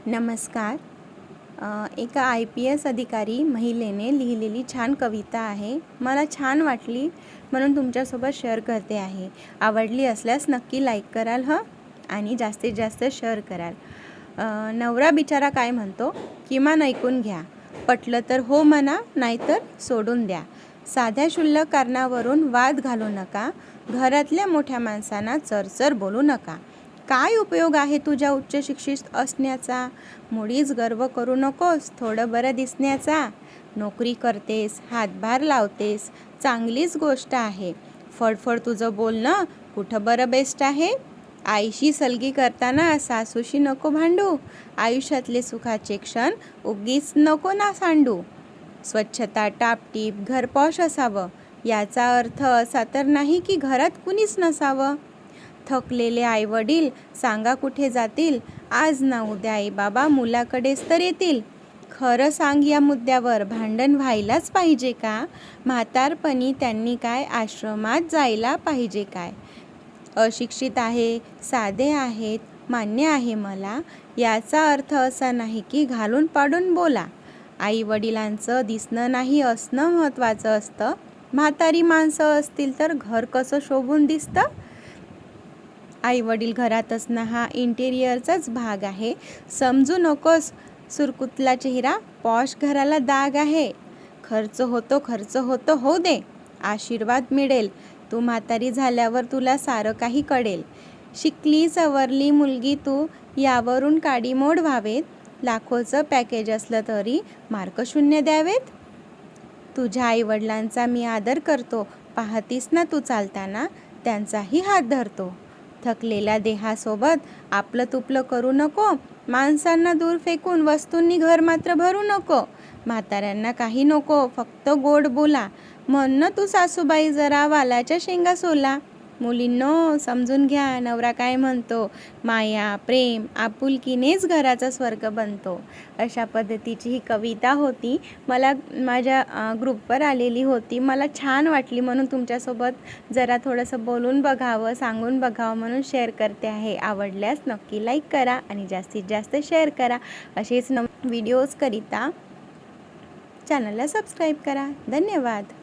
नमस्कार. एका IPS अधिकारी महिलेने लिहिलेली छान कविता आहे. मला छान वाटली म्हणून तुमच्यासोबत शेअर करते आहे. आवडली असल्यास नक्की लाईक कराल हं आणि जास्तीत जास्त शेअर कराल. नवरा बिचारा काय म्हणतो, किमान ऐकून घ्या. पटलं तर हो म्हणा, नाहीतर सोडून द्या. साध्या क्षुल्लक कारणावरून वाद घालू नका. घरातल्या मोठ्या माणसांना चरचर बोलू नका. काय उपयोग आहे तुझ्या उच्च शिक्षित असण्याचा? मुळीच गर्व करू नकोस थोडं बरं दिसण्याचा. नोकरी करतेस, हातभार लावतेस, चांगलीच गोष्ट आहे. फडफड तुझं बोलणं कुठं बरं बेस्ट आहे. आईशी सलगी करताना सासूशी नको भांडू. आयुष्यातले सुखाचे क्षण उगीच नको ना सांडू. स्वच्छता टापटीप, घर पॉश असावं. याचा अर्थ असा तर नाही की घरात कुणीच नसावं. थकलेले आईवडील सांगा कुठे जातील. आज ना उद्या आई बाबा मुलाकडेच तर येतील. खरं सांग, या मुद्द्यावर भांडण व्हायलाच पाहिजे का? म्हातारपणी त्यांनी काय आश्रमात जायला पाहिजे काय? अशिक्षित आहे, साधे आहेत, मान्य आहे मला. याचा अर्थ असा नाही की घालून पाडून बोला. आई वडिलांचं दिसणं नाही असणं महत्त्वाचं असतं. म्हातारी माणसं असतील तर घर कसं शोभून दिसतं. आई वडील घरात असणं हा इंटेरियरचाच भाग आहे. समजू नकोस सुरकुतला चेहरा पॉश घराला दाग आहे. खर्च होतो होऊ दे. आशीर्वाद मिळेल. तू म्हातारी झाल्यावर तुला सारं काही कळेल. शिकली सवरली मुलगी तू, यावरून काडीमोड व्हावेत. लाखोचं पॅकेज असलं तरी मार्क शून्य द्यावेत. तुझ्या आईवडिलांचा मी आदर करतो. पाहतीस ना तू चालताना, त्यांचाही हात धरतो. थकलेल्या देहासोबत आपलं तुपलं करू नको. माणसांना दूर फेकून वस्तूंनी घर मात्र भरू नको. म्हाताऱ्यांना काही नको, फक्त गोड बोला. म्हण तू सासूबाई जरा वालाच्या शेंगा सोला. मुलींनो समजून घ्या, नवरा काय म्हणतो. माया प्रेम आपुलकीनेच घराचा स्वर्ग बनतो. अशा पद्धतीची ही कविता होती. मला माझ्या ग्रुपवर आलेली होती. मला छान वाटली म्हणून तुमच्यासोबत जरा थोडंसं बोलून बघावं, सांगून बघावं म्हणून शेअर करते आहे. आवडल्यास नक्की लाईक करा आणि जास्तीत जास्त शेअर करा. असेच व्हिडिओजकरिता चॅनलला सबस्क्राईब करा. धन्यवाद.